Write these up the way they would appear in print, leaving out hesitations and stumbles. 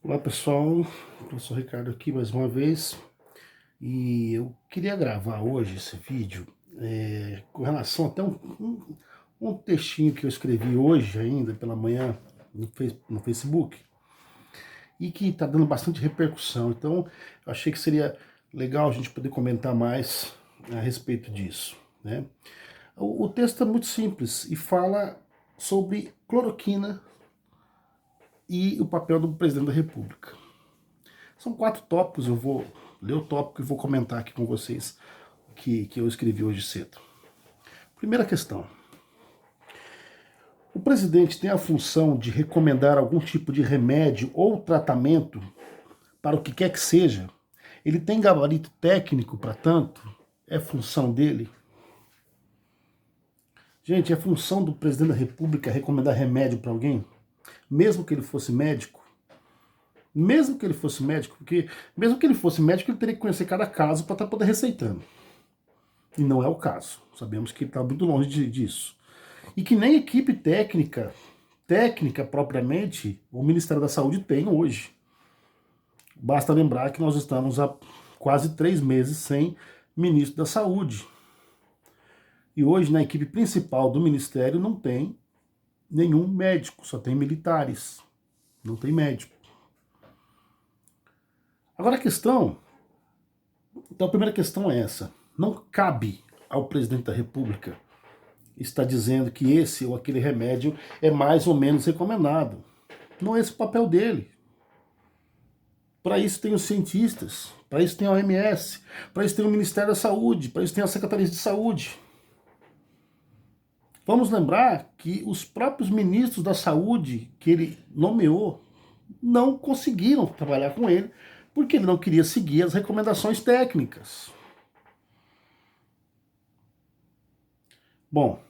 Olá pessoal, professor Ricardo aqui mais uma vez e eu queria gravar hoje esse vídeo com relação até um textinho que eu escrevi hoje ainda pela manhã no Facebook e que está dando bastante repercussão, então eu achei que seria legal a gente poder comentar mais a respeito disso, né? O texto é muito simples e fala sobre cloroquina e o papel do presidente da República. São 4 tópicos, eu vou ler o tópico e vou comentar aqui com vocês que eu escrevi hoje cedo. Primeira questão. O presidente tem a função de recomendar algum tipo de remédio ou tratamento para o que quer que seja? Ele tem gabarito técnico para tanto? É função dele? Gente, é função do presidente da República recomendar remédio para alguém? Mesmo que ele fosse médico? Mesmo que ele fosse médico, porque mesmo que ele fosse médico, ele teria que conhecer cada caso para estar poder receitando. E não é o caso. Sabemos que ele está muito longe disso. E que nem equipe técnica propriamente, o Ministério da Saúde tem hoje. Basta lembrar que nós estamos há quase 3 meses sem ministro da Saúde. E hoje na equipe principal do Ministério não tem nenhum médico, só tem militares. Não tem médico. Agora então a primeira questão é essa. Não cabe ao presidente da República estar dizendo que esse ou aquele remédio é mais ou menos recomendado. Não é esse o papel dele. Para isso tem os cientistas, para isso tem a OMS, para isso tem o Ministério da Saúde, para isso tem as secretarias de saúde. Vamos lembrar que os próprios ministros da saúde que ele nomeou não conseguiram trabalhar com ele porque ele não queria seguir as recomendações técnicas. Bom,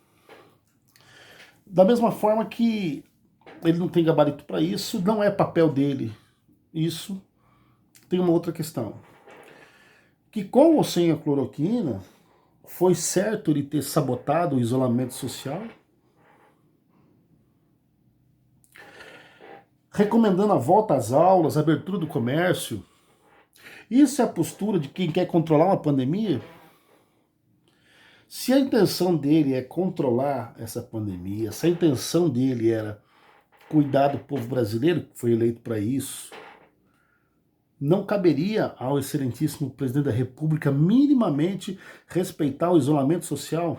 da mesma forma que ele não tem gabarito para isso, não é papel dele. Isso tem uma outra questão. Que com ou sem a cloroquina, foi certo ele ter sabotado o isolamento social? Recomendando a volta às aulas, a abertura do comércio. Isso é a postura de quem quer controlar uma pandemia? Se a intenção dele é controlar essa pandemia, se a intenção dele era cuidar do povo brasileiro, que foi eleito para isso, não caberia ao excelentíssimo presidente da República minimamente respeitar o isolamento social?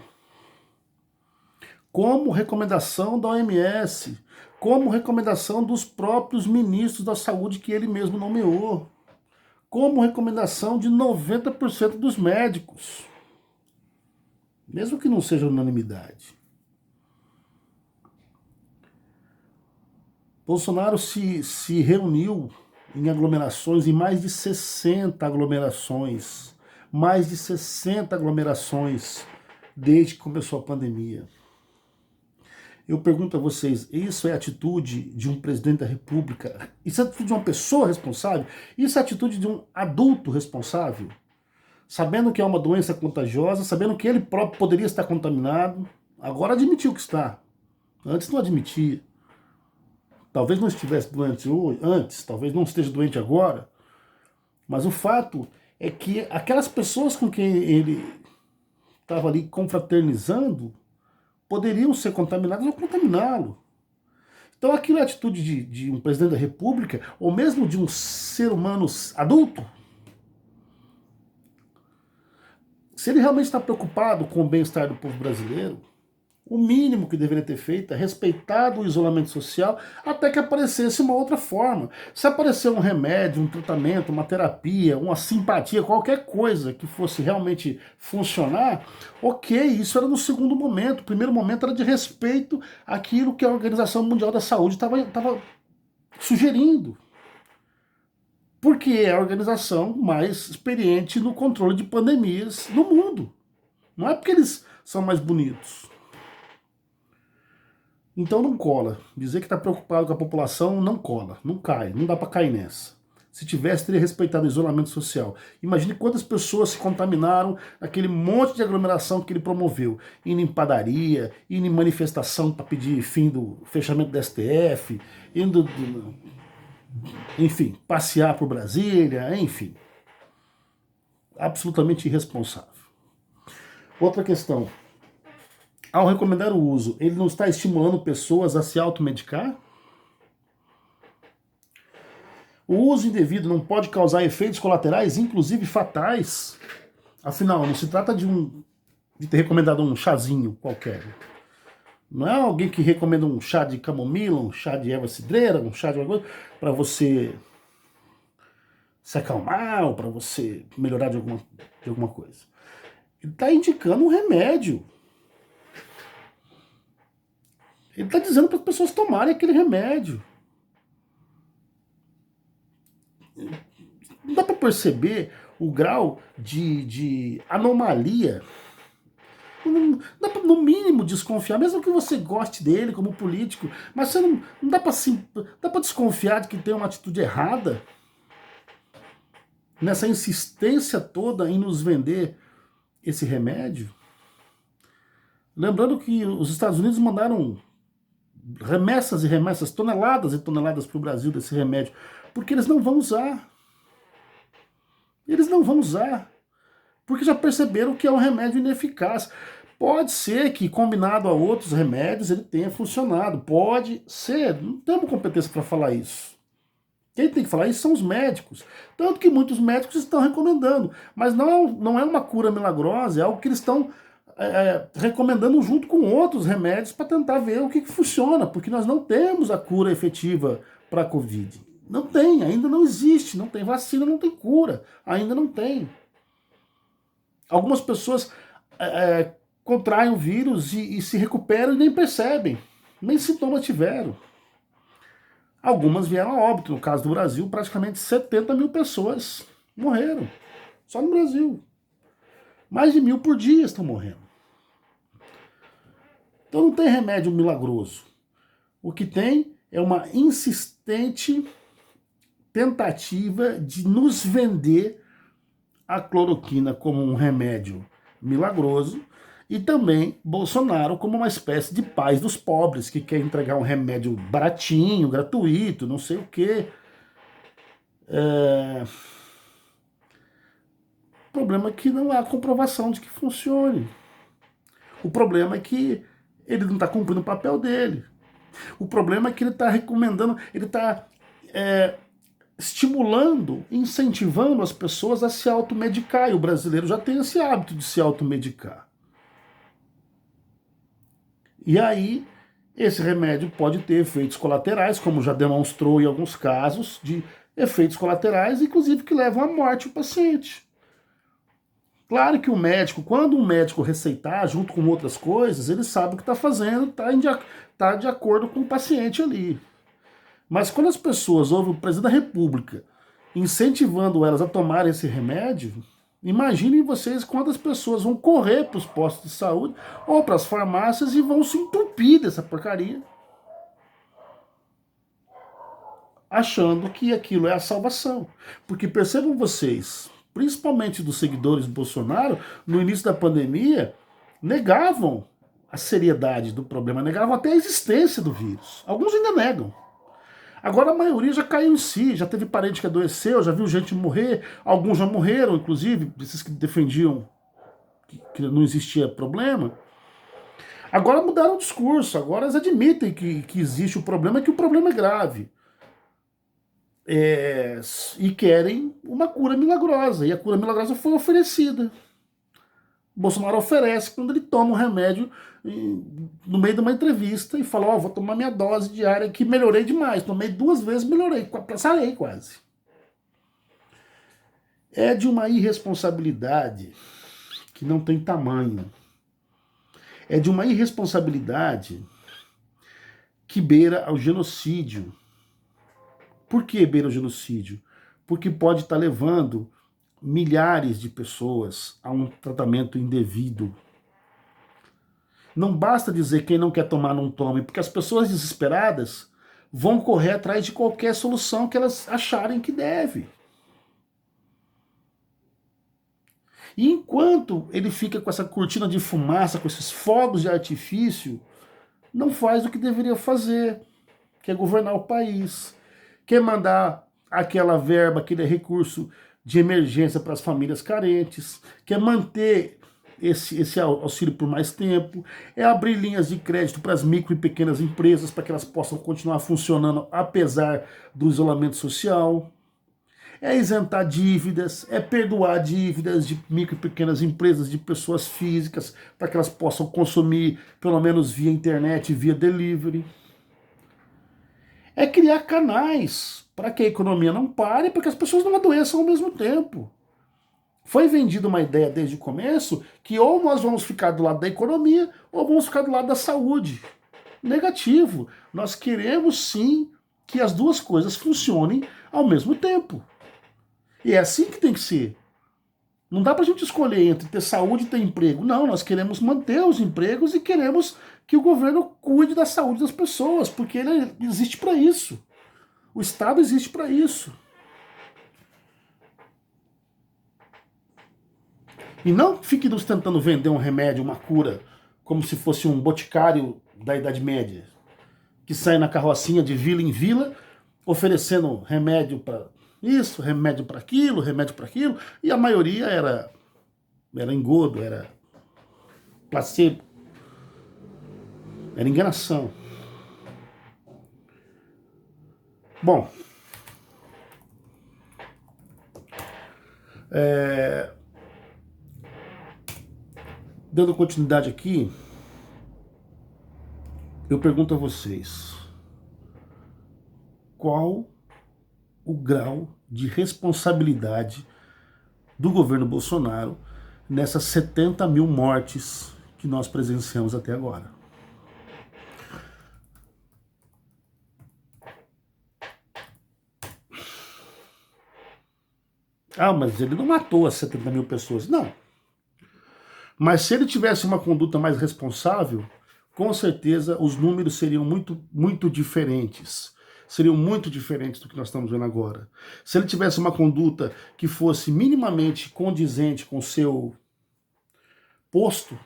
Como recomendação da OMS, como recomendação dos próprios ministros da saúde que ele mesmo nomeou, como recomendação de 90% dos médicos, mesmo que não seja unanimidade. Bolsonaro se reuniu em aglomerações, em mais de 60 aglomerações, desde que começou a pandemia. Eu pergunto a vocês, isso é atitude de um presidente da República? Isso é atitude de uma pessoa responsável? Isso é atitude de um adulto responsável? Sabendo que é uma doença contagiosa, sabendo que ele próprio poderia estar contaminado, agora admitiu que está. Antes não admitia. Talvez não estivesse doente antes, talvez não esteja doente agora, mas o fato é que aquelas pessoas com quem ele estava ali confraternizando poderiam ser contaminadas ou contaminá-lo. Então aquilo é a atitude de um presidente da República, ou mesmo de um ser humano adulto? Se ele realmente está preocupado com o bem-estar do povo brasileiro, o mínimo que deveria ter feito é respeitar o isolamento social até que aparecesse uma outra forma. Se aparecer um remédio, um tratamento, uma terapia, uma simpatia, qualquer coisa que fosse realmente funcionar, ok, isso era no segundo momento. O primeiro momento era de respeito àquilo que a Organização Mundial da Saúde estava sugerindo. Porque é a organização mais experiente no controle de pandemias no mundo. Não é porque eles são mais bonitos. Então não cola. Dizer que está preocupado com a população não cola, não cai, não dá para cair nessa. Se tivesse, teria respeitado o isolamento social. Imagine quantas pessoas se contaminaram aquele monte de aglomeração que ele promoveu. Indo em padaria, indo em manifestação para pedir fim do fechamento do STF, indo enfim, passear por Brasília, enfim. Absolutamente irresponsável. Outra questão. Ao recomendar o uso, ele não está estimulando pessoas a se automedicar? O uso indevido não pode causar efeitos colaterais, inclusive fatais? Afinal, não se trata de ter recomendado um chazinho qualquer. Não é alguém que recomenda um chá de camomila, um chá de erva cidreira, um chá de alguma coisa, para você se acalmar ou para você melhorar de alguma coisa. Ele está indicando um remédio. Ele está dizendo para as pessoas tomarem aquele remédio. Não dá para perceber o grau de anomalia. Não dá pra, no mínimo, desconfiar, mesmo que você goste dele como político, mas você não dá para dá para desconfiar de que tem uma atitude errada nessa insistência toda em nos vender esse remédio. Lembrando que os Estados Unidos mandaram remessas e remessas, toneladas e toneladas para o Brasil desse remédio, porque eles não vão usar. Eles não vão usar, porque já perceberam que é um remédio ineficaz. Pode ser que, combinado a outros remédios, ele tenha funcionado. Pode ser, não temos competência para falar isso. Quem tem que falar isso são os médicos. Tanto que muitos médicos estão recomendando. Mas não é uma cura milagrosa, é algo que eles estão recomendando junto com outros remédios para tentar ver o que funciona, porque nós não temos a cura efetiva para a Covid. Não tem, ainda não existe, não tem vacina, não tem cura, ainda não tem. Algumas pessoas contraem o vírus e se recuperam e nem percebem, nem sintomas tiveram. Algumas vieram a óbito, no caso do Brasil, praticamente 70 mil pessoas morreram, só no Brasil. Mais de 1.000 por dia estão morrendo. Então não tem remédio milagroso. O que tem é uma insistente tentativa de nos vender a cloroquina como um remédio milagroso e também Bolsonaro como uma espécie de paz dos pobres que quer entregar um remédio baratinho, gratuito, não sei o quê. O problema é que não há comprovação de que funcione. O problema é que ele não está cumprindo o papel dele. O problema é que ele está recomendando, ele está estimulando, incentivando as pessoas a se automedicar. E o brasileiro já tem esse hábito de se automedicar. E aí, esse remédio pode ter efeitos colaterais, como já demonstrou em alguns casos, de efeitos colaterais, inclusive que levam à morte do paciente. Claro que o médico, quando um médico receitar, junto com outras coisas, ele sabe o que está fazendo, está de acordo com o paciente ali. Mas quando as pessoas ouvem o presidente da República incentivando elas a tomarem esse remédio, imaginem vocês quantas pessoas vão correr para os postos de saúde ou para as farmácias e vão se entupir dessa porcaria, achando que aquilo é a salvação. Porque percebam vocês, principalmente dos seguidores do Bolsonaro, no início da pandemia, negavam a seriedade do problema, negavam até a existência do vírus. Alguns ainda negam. Agora a maioria já caiu em si, já teve parente que adoeceu, já viu gente morrer, alguns já morreram, inclusive, esses que defendiam que não existia problema. Agora mudaram o discurso, agora eles admitem que existe o problema, que o problema é grave. E querem uma cura milagrosa, e a cura milagrosa foi oferecida. O Bolsonaro oferece quando ele toma um remédio no meio de uma entrevista e fala, vou tomar minha dose diária que melhorei demais, tomei 2 vezes, melhorei, sarei quase. É de uma irresponsabilidade que não tem tamanho. É de uma irresponsabilidade que beira ao genocídio. Por que beira o genocídio? Porque pode estar levando milhares de pessoas a um tratamento indevido. Não basta dizer quem não quer tomar não tome, porque as pessoas desesperadas vão correr atrás de qualquer solução que elas acharem que deve. E enquanto ele fica com essa cortina de fumaça, com esses fogos de artifício, não faz o que deveria fazer, que é governar o país, quer mandar aquela verba, aquele recurso de emergência para as famílias carentes, quer manter esse auxílio por mais tempo, é abrir linhas de crédito para as micro e pequenas empresas para que elas possam continuar funcionando apesar do isolamento social, é isentar dívidas, é perdoar dívidas de micro e pequenas empresas, de pessoas físicas, para que elas possam consumir pelo menos via internet, via delivery. É criar canais para que a economia não pare, para que as pessoas não adoeçam ao mesmo tempo. Foi vendida uma ideia desde o começo que ou nós vamos ficar do lado da economia ou vamos ficar do lado da saúde. Negativo. Nós queremos sim que as duas coisas funcionem ao mesmo tempo. E é assim que tem que ser. Não dá pra gente escolher entre ter saúde e ter emprego. Não, nós queremos manter os empregos e queremos que o governo cuide da saúde das pessoas, porque ele existe para isso. O Estado existe para isso. E não fique nos tentando vender um remédio, uma cura, como se fosse um boticário da Idade Média, que sai na carrocinha de vila em vila, oferecendo remédio para isso, remédio para aquilo, e a maioria era engodo, era placebo, era enganação. Bom, dando continuidade aqui, eu pergunto a vocês, qual o grau de responsabilidade do governo Bolsonaro nessas 70 mil mortes que nós presenciamos até agora? Ah, mas ele não matou as 70 mil pessoas. Não. Mas se ele tivesse uma conduta mais responsável, com certeza os números seriam muito diferentes. Seriam muito diferentes do que nós estamos vendo agora. Se ele tivesse uma conduta que fosse minimamente condizente com o seu posto,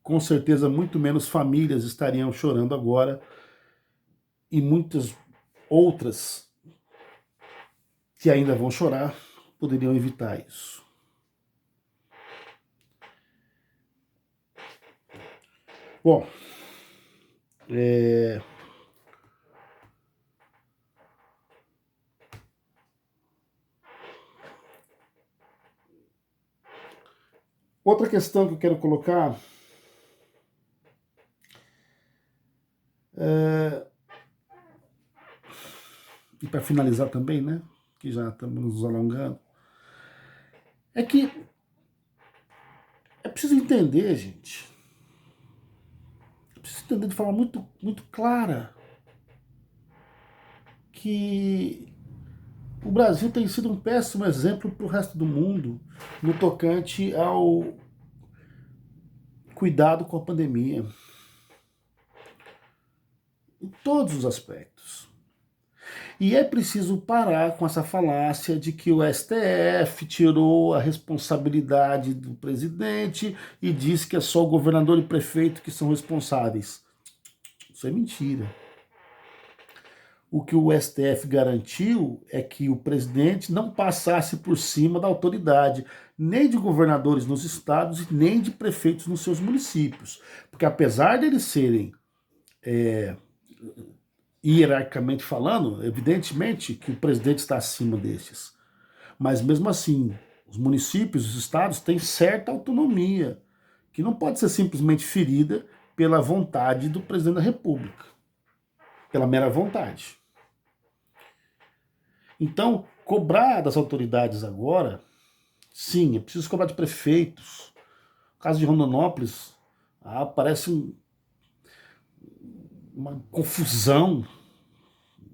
com certeza muito menos famílias estariam chorando agora e muitas outras que ainda vão chorar poderiam evitar isso. Bom, outra questão que eu quero colocar e para finalizar também, né, que já estamos nos alongando, é que é preciso entender, gente, é preciso entender de forma muito clara que o Brasil tem sido um péssimo exemplo para o resto do mundo no tocante ao cuidado com a pandemia. Em todos os aspectos. E é preciso parar com essa falácia de que o STF tirou a responsabilidade do presidente e diz que é só o governador e prefeito que são responsáveis. Isso é mentira. O que o STF garantiu é que o presidente não passasse por cima da autoridade, nem de governadores nos estados e nem de prefeitos nos seus municípios. Porque apesar deles serem hierarquicamente falando, evidentemente que o presidente está acima desses. Mas mesmo assim, os municípios, os estados têm certa autonomia, que não pode ser simplesmente ferida pela vontade do presidente da República, pela mera vontade. Então, cobrar das autoridades agora, sim, é preciso cobrar de prefeitos. No caso de Rondonópolis, parece uma confusão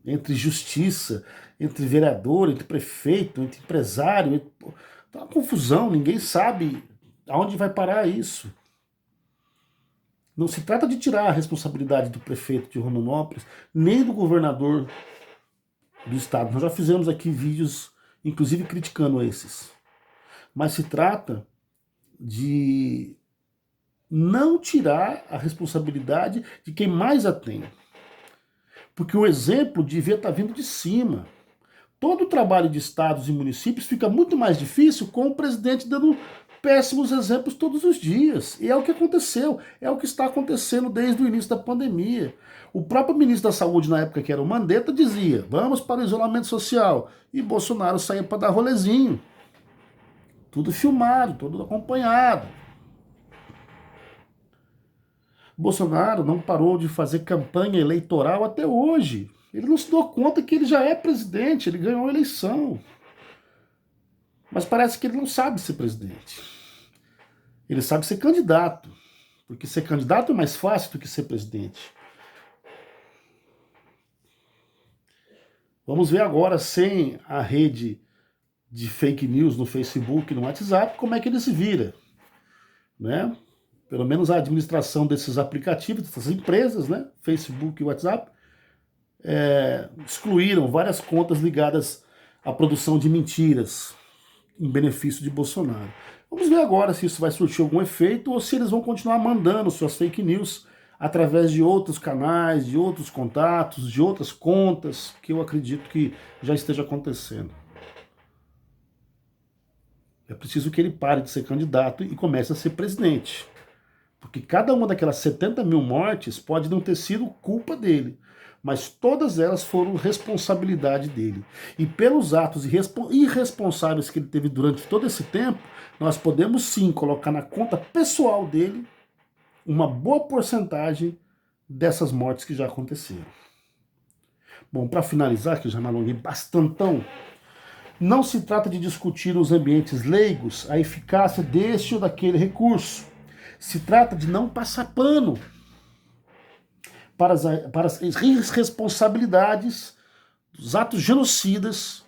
entre justiça, entre vereador, entre prefeito, entre empresário. Tá uma confusão, ninguém sabe aonde vai parar isso. Não se trata de tirar a responsabilidade do prefeito de Rondonópolis, nem do governador do estado. Nós já fizemos aqui vídeos, inclusive criticando esses. Mas se trata de não tirar a responsabilidade de quem mais a tem. Porque o exemplo devia estar vindo de cima. Todo o trabalho de estados e municípios fica muito mais difícil com o presidente dando péssimos exemplos todos os dias. E é o que aconteceu, é o que está acontecendo desde o início da pandemia. O próprio ministro da Saúde, na época que era o Mandetta, dizia, vamos para o isolamento social. E Bolsonaro saía para dar rolezinho. Tudo filmado, tudo acompanhado. Bolsonaro não parou de fazer campanha eleitoral até hoje. Ele não se deu conta que ele já é presidente, ele ganhou a eleição. Mas parece que ele não sabe ser presidente. Ele sabe ser candidato, porque ser candidato é mais fácil do que ser presidente. Vamos ver agora, sem a rede de fake news no Facebook e no WhatsApp, como é que ele se vira, né? Pelo menos a administração desses aplicativos, dessas empresas, né? Facebook e WhatsApp, excluíram várias contas ligadas à produção de mentiras em benefício de Bolsonaro. Vamos ver agora se isso vai surtir algum efeito ou se eles vão continuar mandando suas fake news através de outros canais, de outros contatos, de outras contas, que eu acredito que já esteja acontecendo. É preciso que ele pare de ser candidato e comece a ser presidente. Porque cada uma daquelas 70 mil mortes pode não ter sido culpa dele, mas todas elas foram responsabilidade dele. E pelos atos irresponsáveis que ele teve durante todo esse tempo, nós podemos sim colocar na conta pessoal dele uma boa porcentagem dessas mortes que já aconteceram. Bom, para finalizar, que eu já me alonguei bastantão, não se trata de discutir nos ambientes leigos a eficácia deste ou daquele recurso. Se trata de não passar pano para as irresponsabilidades dos atos genocidas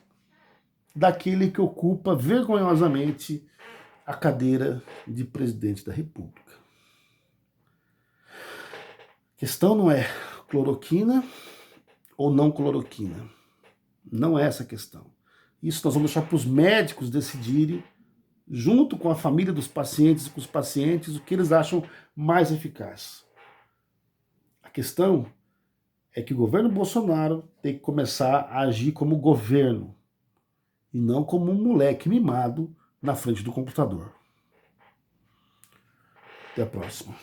daquele que ocupa vergonhosamente a cadeira de presidente da República. A questão não é cloroquina ou não cloroquina. Não é essa a questão. Isso nós vamos deixar para os médicos decidirem, junto com a família dos pacientes e com os pacientes, o que eles acham mais eficaz. A questão é que o governo Bolsonaro tem que começar a agir como governo e não como um moleque mimado na frente do computador. Até a próxima.